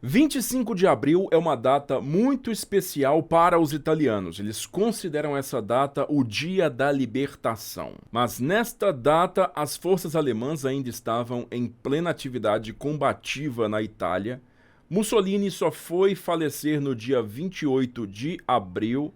25 de abril é uma data muito especial para os italianos. Eles consideram essa data o Dia da Libertação. Mas nesta data, as forças alemãs ainda estavam em plena atividade combativa na Itália. Mussolini só foi falecer no dia 28 de abril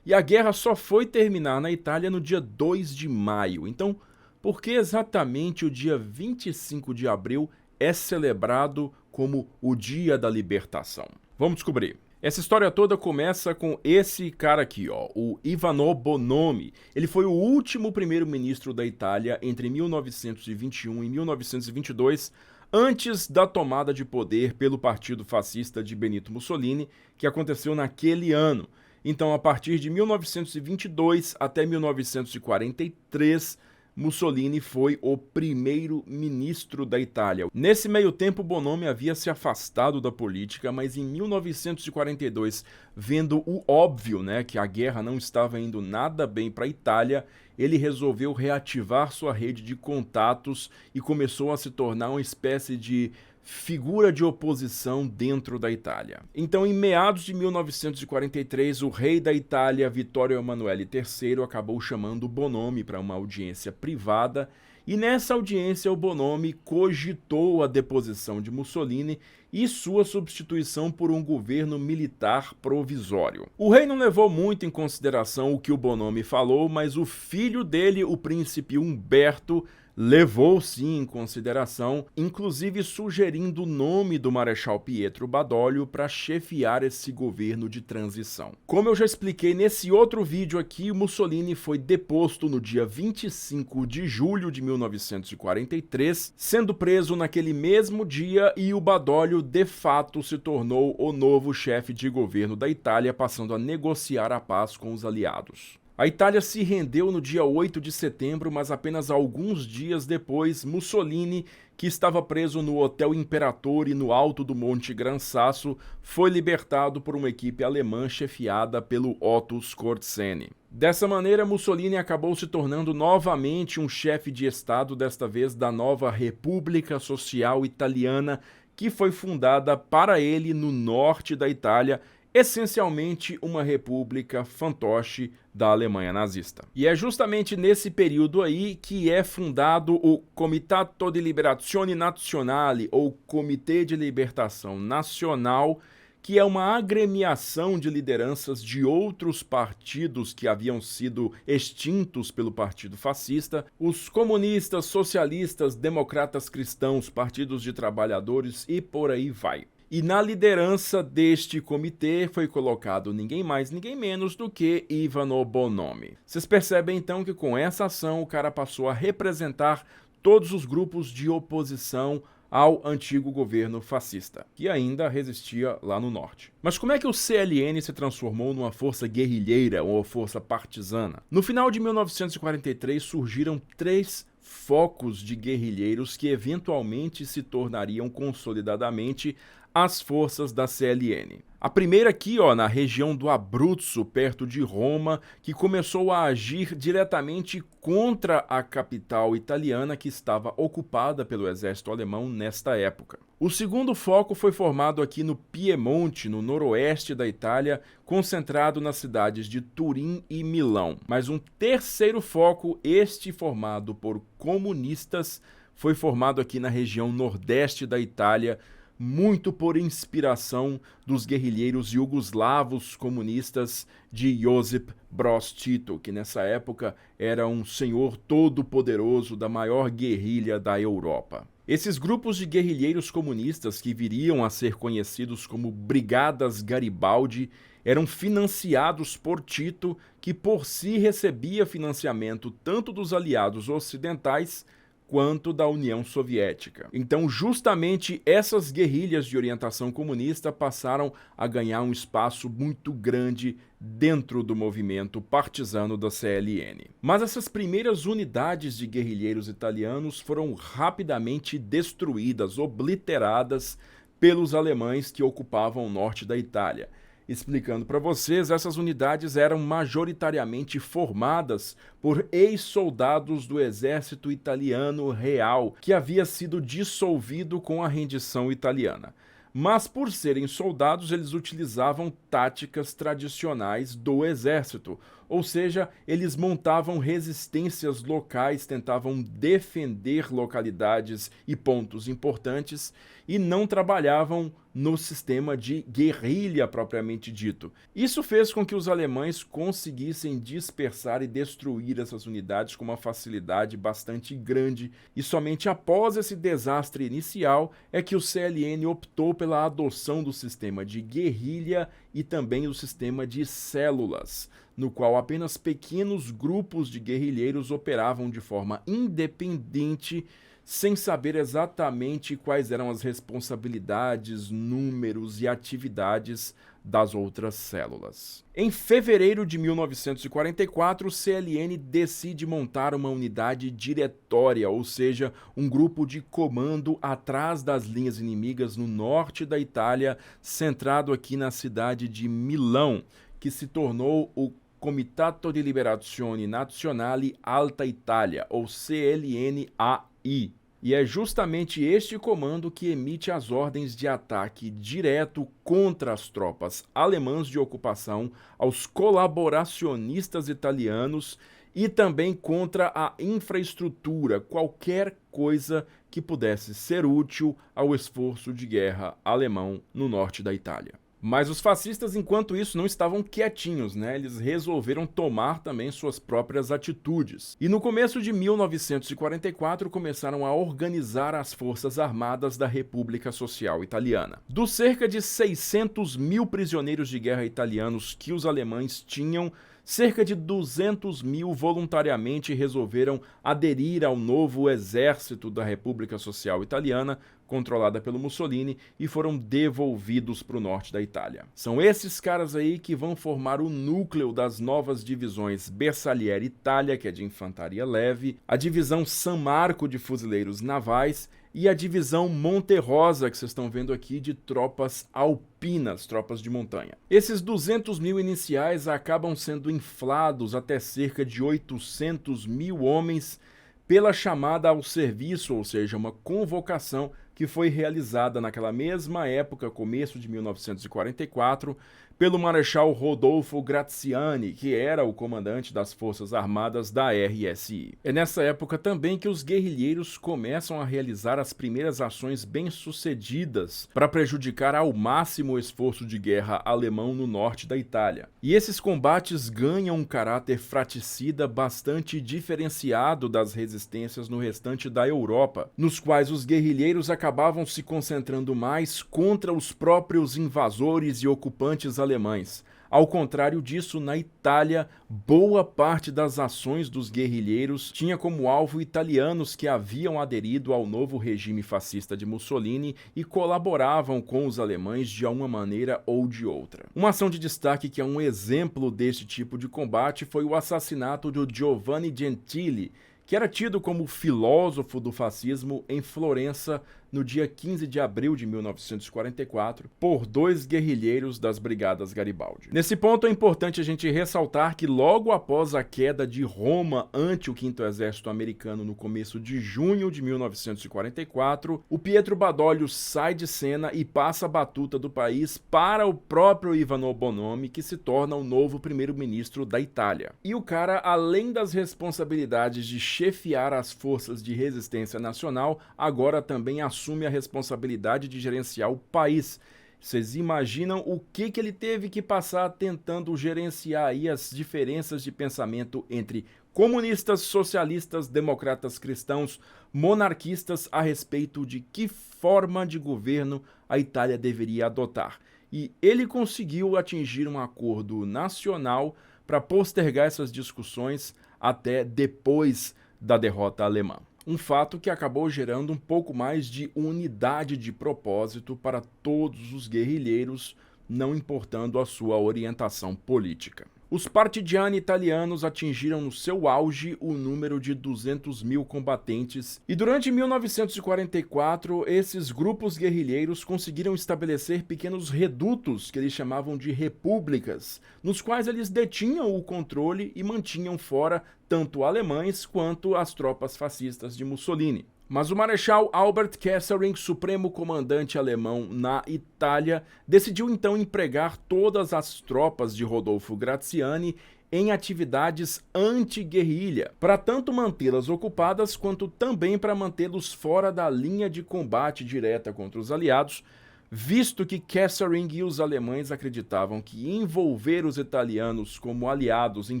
e a guerra só foi terminar na Itália no dia 2 de maio. Então, por que exatamente o dia 25 de abril é celebrado como o Dia da Libertação? Vamos descobrir. Essa história toda começa com esse cara aqui, ó, o Ivano Bonomi. Ele foi o último primeiro-ministro da Itália entre 1921 e 1922, antes da tomada de poder pelo partido fascista de Benito Mussolini, que aconteceu naquele ano. Então, a partir de 1922 até 1943, Mussolini foi o primeiro-ministro da Itália. Nesse meio tempo, Bonomi havia se afastado da política, mas em 1942, vendo o óbvio, que a guerra não estava indo nada bem para a Itália, ele resolveu reativar sua rede de contatos e começou a se tornar uma espécie de figura de oposição dentro da Itália. Então, em meados de 1943, o rei da Itália, Vittorio Emanuele III, acabou chamando Bonomi para uma audiência privada, e nessa audiência o Bonomi cogitou a deposição de Mussolini e sua substituição por um governo militar provisório. O rei não levou muito em consideração o que o Bonomi falou, mas o filho dele, o príncipe Umberto, levou sim em consideração, inclusive sugerindo o nome do Marechal Pietro Badoglio para chefiar esse governo de transição. Como eu já expliquei nesse outro vídeo aqui, Mussolini foi deposto no dia 25 de julho de 1943, sendo preso naquele mesmo dia, e o Badoglio de fato se tornou o novo chefe de governo da Itália, passando a negociar a paz com os aliados. A Itália se rendeu no dia 8 de setembro, mas apenas alguns dias depois, Mussolini, que estava preso no Hotel Imperatore no alto do Monte Gran Sasso, foi libertado por uma equipe alemã chefiada pelo Otto Skorzeny. Dessa maneira, Mussolini acabou se tornando novamente um chefe de Estado, desta vez da nova República Social Italiana, que foi fundada para ele no norte da Itália, essencialmente uma república fantoche da Alemanha nazista. E é justamente nesse período aí que é fundado o Comitato di Liberazione Nazionale, ou Comitê de Libertação Nacional, que é uma agremiação de lideranças de outros partidos que haviam sido extintos pelo Partido Fascista, os comunistas, socialistas, democratas cristãos, partidos de trabalhadores e por aí vai. E na liderança deste comitê foi colocado ninguém mais, ninguém menos do que Ivano Bonomi. Vocês percebem então que com essa ação o cara passou a representar todos os grupos de oposição ao antigo governo fascista, que ainda resistia lá no norte. Mas como é que o CLN se transformou numa força guerrilheira ou força partisana? No final de 1943 surgiram 3 focos de guerrilheiros que eventualmente se tornariam consolidadamente as forças da CLN. A primeira aqui, na região do Abruzzo, perto de Roma, que começou a agir diretamente contra a capital italiana, que estava ocupada pelo exército alemão nesta época. O segundo foco foi formado aqui no Piemonte, no noroeste da Itália, concentrado nas cidades de Turim e Milão. Mas um terceiro foco, este formado por comunistas, foi formado aqui na região nordeste da Itália, muito por inspiração dos guerrilheiros iugoslavos comunistas de Josip Broz Tito, que nessa época era um senhor todo-poderoso da maior guerrilha da Europa. Esses grupos de guerrilheiros comunistas, que viriam a ser conhecidos como Brigadas Garibaldi, eram financiados por Tito, que por si recebia financiamento tanto dos aliados ocidentais quanto da União Soviética. Então, justamente essas guerrilhas de orientação comunista passaram a ganhar um espaço muito grande dentro do movimento partisano da CLN. Mas essas primeiras unidades de guerrilheiros italianos foram rapidamente destruídas, obliteradas pelos alemães que ocupavam o norte da Itália. Explicando para vocês, essas unidades eram majoritariamente formadas por ex-soldados do exército italiano real, que havia sido dissolvido com a rendição italiana. Mas por serem soldados, eles utilizavam táticas tradicionais do exército, ou seja, eles montavam resistências locais, tentavam defender localidades e pontos importantes e não trabalhavam no sistema de guerrilha propriamente dito. Isso fez com que os alemães conseguissem dispersar e destruir essas unidades com uma facilidade bastante grande, e somente após esse desastre inicial é que o CLN optou pela adoção do sistema de guerrilha e também o sistema de células, no qual apenas pequenos grupos de guerrilheiros operavam de forma independente, sem saber exatamente quais eram as responsabilidades, números e atividades das outras células. Em fevereiro de 1944, o CLN decide montar uma unidade diretória, ou seja, um grupo de comando atrás das linhas inimigas no norte da Itália, centrado aqui na cidade de Milão, que se tornou o Comitato di Liberazione Nazionale Alta Itália, ou CLNAI. E é justamente este comando que emite as ordens de ataque direto contra as tropas alemãs de ocupação, aos colaboracionistas italianos e também contra a infraestrutura, qualquer coisa que pudesse ser útil ao esforço de guerra alemão no norte da Itália. Mas os fascistas, enquanto isso, não estavam quietinhos, né? Eles resolveram tomar também suas próprias atitudes. E no começo de 1944 começaram a organizar as forças armadas da República Social Italiana. Dos cerca de 600 mil prisioneiros de guerra italianos que os alemães tinham, cerca de 200 mil voluntariamente resolveram aderir ao novo exército da República Social Italiana, controlada pelo Mussolini, e foram devolvidos para o norte da Itália. São esses caras aí que vão formar o núcleo das novas divisões Bersaglieri Itália, que é de infantaria leve, a divisão San Marco de fuzileiros navais e a divisão Monte Rosa, que vocês estão vendo aqui, de tropas alpinas, tropas de montanha. Esses 200 mil iniciais acabam sendo inflados até cerca de 800 mil homens pela chamada ao serviço, ou seja, uma convocação que foi realizada naquela mesma época, começo de 1944, pelo Marechal Rodolfo Graziani, que era o comandante das Forças Armadas da RSI. É nessa época também que os guerrilheiros começam a realizar as primeiras ações bem-sucedidas para prejudicar ao máximo o esforço de guerra alemão no norte da Itália. E esses combates ganham um caráter fraticida bastante diferenciado das resistências no restante da Europa, nos quais os guerrilheiros acabavam se concentrando mais contra os próprios invasores e ocupantes alemães. Ao contrário disso, na Itália, boa parte das ações dos guerrilheiros tinha como alvo italianos que haviam aderido ao novo regime fascista de Mussolini e colaboravam com os alemães de uma maneira ou de outra. Uma ação de destaque que é um exemplo deste tipo de combate foi o assassinato de Giovanni Gentili, que era tido como filósofo do fascismo em Florença no dia 15 de abril de 1944, por 2 guerrilheiros das Brigadas Garibaldi. Nesse ponto é importante a gente ressaltar que logo após a queda de Roma ante o 5º Exército Americano no começo de junho de 1944, o Pietro Badoglio sai de cena e passa a batuta do país para o próprio Ivano Bonomi, que se torna o novo primeiro-ministro da Itália. E o cara, além das responsabilidades de chefiar as forças de resistência nacional, agora também assume a responsabilidade de gerenciar o país. Vocês imaginam o que ele teve que passar tentando gerenciar aí as diferenças de pensamento entre comunistas, socialistas, democratas cristãos, monarquistas a respeito de que forma de governo a Itália deveria adotar. E ele conseguiu atingir um acordo nacional para postergar essas discussões até depois da derrota alemã. Um fato que acabou gerando um pouco mais de unidade de propósito para todos os guerrilheiros, não importando a sua orientação política. Os partigiani italianos atingiram no seu auge o número de 200 mil combatentes e durante 1944 esses grupos guerrilheiros conseguiram estabelecer pequenos redutos que eles chamavam de repúblicas, nos quais eles detinham o controle e mantinham fora tanto alemães quanto as tropas fascistas de Mussolini. Mas o Marechal Albert Kesselring, supremo comandante alemão na Itália, decidiu então empregar todas as tropas de Rodolfo Graziani em atividades anti-guerrilha, para tanto mantê-las ocupadas quanto também para mantê-los fora da linha de combate direta contra os aliados, visto que Kesselring e os alemães acreditavam que envolver os italianos como aliados em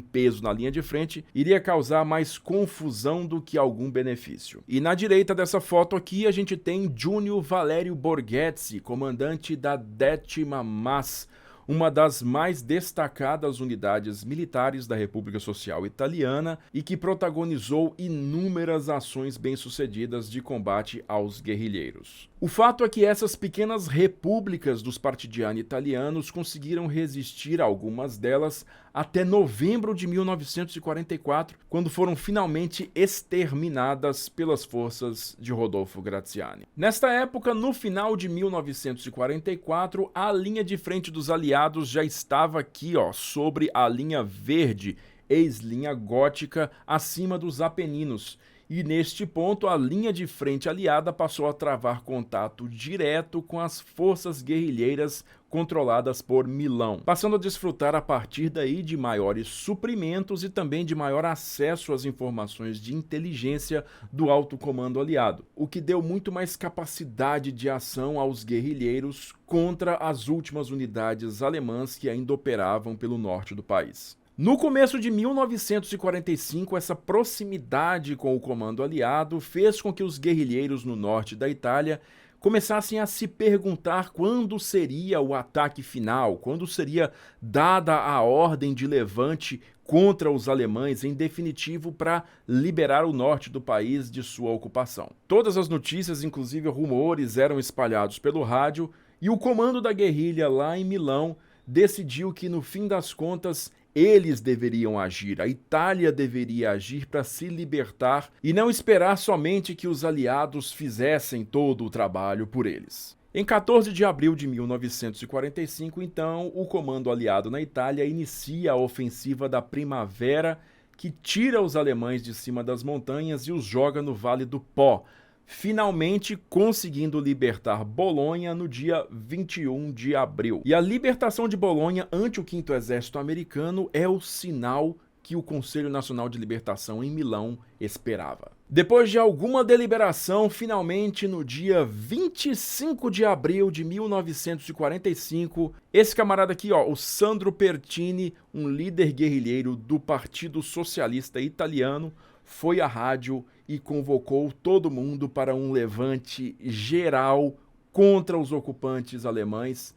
peso na linha de frente iria causar mais confusão do que algum benefício. E na direita dessa foto aqui a gente tem Júnior Valério Borghezzi, comandante da 10ª MAS, uma das mais destacadas unidades militares da República Social Italiana e que protagonizou inúmeras ações bem-sucedidas de combate aos guerrilheiros. O fato é que essas pequenas repúblicas dos partigiani italianos conseguiram resistir, algumas delas, até novembro de 1944, quando foram finalmente exterminadas pelas forças de Rodolfo Graziani. Nesta época, no final de 1944, a linha de frente dos aliados já estava aqui, sobre a linha verde, ex-linha gótica, acima dos Apeninos. E neste ponto, a linha de frente aliada passou a travar contato direto com as forças guerrilheiras controladas por Milão, passando a desfrutar a partir daí de maiores suprimentos e também de maior acesso às informações de inteligência do alto comando aliado, o que deu muito mais capacidade de ação aos guerrilheiros contra as últimas unidades alemãs que ainda operavam pelo norte do país. No começo de 1945, essa proximidade com o comando aliado fez com que os guerrilheiros no norte da Itália começassem a se perguntar quando seria o ataque final, quando seria dada a ordem de levante contra os alemães, em definitivo, para liberar o norte do país de sua ocupação. Todas as notícias, inclusive rumores, eram espalhados pelo rádio e o comando da guerrilha lá em Milão decidiu que, no fim das contas, eles deveriam agir, a Itália deveria agir para se libertar e não esperar somente que os aliados fizessem todo o trabalho por eles. Em 14 de abril de 1945, então, o comando aliado na Itália inicia a ofensiva da Primavera, que tira os alemães de cima das montanhas e os joga no Vale do Pó, finalmente conseguindo libertar Bolonha no dia 21 de abril. E a libertação de Bolonha ante o 5º Exército Americano é o sinal que o Conselho Nacional de Libertação em Milão esperava. Depois de alguma deliberação, finalmente no dia 25 de abril de 1945, esse camarada aqui, o Sandro Pertini, um líder guerrilheiro do Partido Socialista Italiano, foi à rádio e convocou todo mundo para um levante geral contra os ocupantes alemães,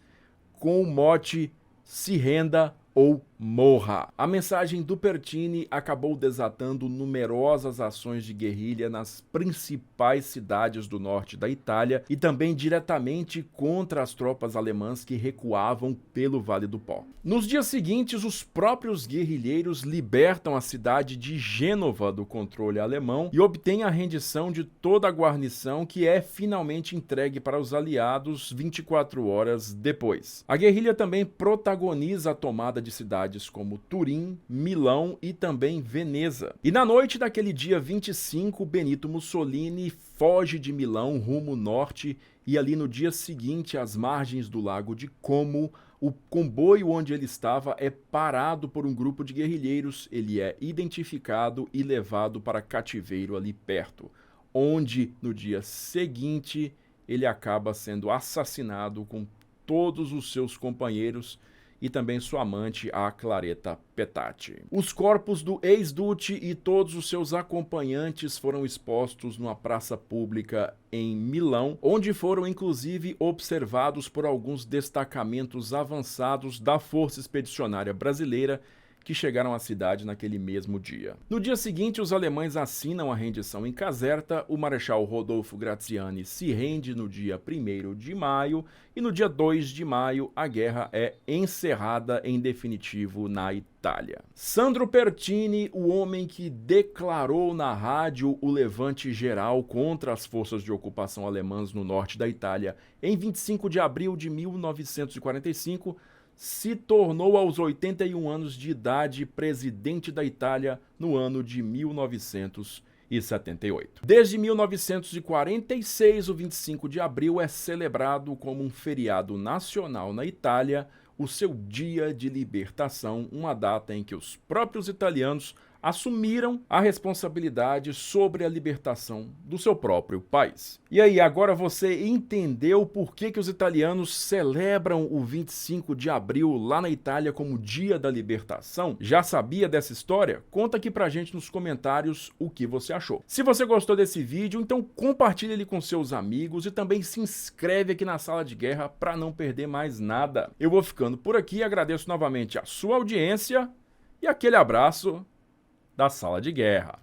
com o mote "se renda ou morra". A mensagem do Pertini acabou desatando numerosas ações de guerrilha nas principais cidades do norte da Itália e também diretamente contra as tropas alemãs que recuavam pelo Vale do Pó. Nos dias seguintes, os próprios guerrilheiros libertam a cidade de Gênova do controle alemão e obtêm a rendição de toda a guarnição, que é finalmente entregue para os aliados 24 horas depois. A guerrilha também protagoniza a tomada de cidades como Turim, Milão e também Veneza. E na noite daquele dia 25, Benito Mussolini foge de Milão rumo norte e ali no dia seguinte, às margens do lago de Como, o comboio onde ele estava é parado por um grupo de guerrilheiros, ele é identificado e levado para cativeiro ali perto, onde no dia seguinte ele acaba sendo assassinado com todos os seus companheiros e também sua amante, a Claretta Petacci. Os corpos do ex-duque e todos os seus acompanhantes foram expostos numa praça pública em Milão, onde foram inclusive observados por alguns destacamentos avançados da Força Expedicionária Brasileira que chegaram à cidade naquele mesmo dia. No dia seguinte, os alemães assinam a rendição em Caserta, o Marechal Rodolfo Graziani se rende no dia 1º de maio e no dia 2 de maio a guerra é encerrada em definitivo na Itália. Sandro Pertini, o homem que declarou na rádio o levante geral contra as forças de ocupação alemãs no norte da Itália em 25 de abril de 1945, se tornou aos 81 anos de idade presidente da Itália no ano de 1946. 1978. Desde 1946, o 25 de abril é celebrado como um feriado nacional na Itália, o seu Dia de Libertação, uma data em que os próprios italianos assumiram a responsabilidade sobre a libertação do seu próprio país. E aí, agora você entendeu por que os italianos celebram o 25 de abril lá na Itália como Dia da Libertação? Já sabia dessa história? Conta aqui pra gente nos comentários o que você achou. Se você gostou desse vídeo, então compartilhe ele com seus amigos e também se inscreve aqui na Sala de Guerra para não perder mais nada. Eu vou ficando por aqui, agradeço novamente a sua audiência e aquele abraço da Sala de Guerra.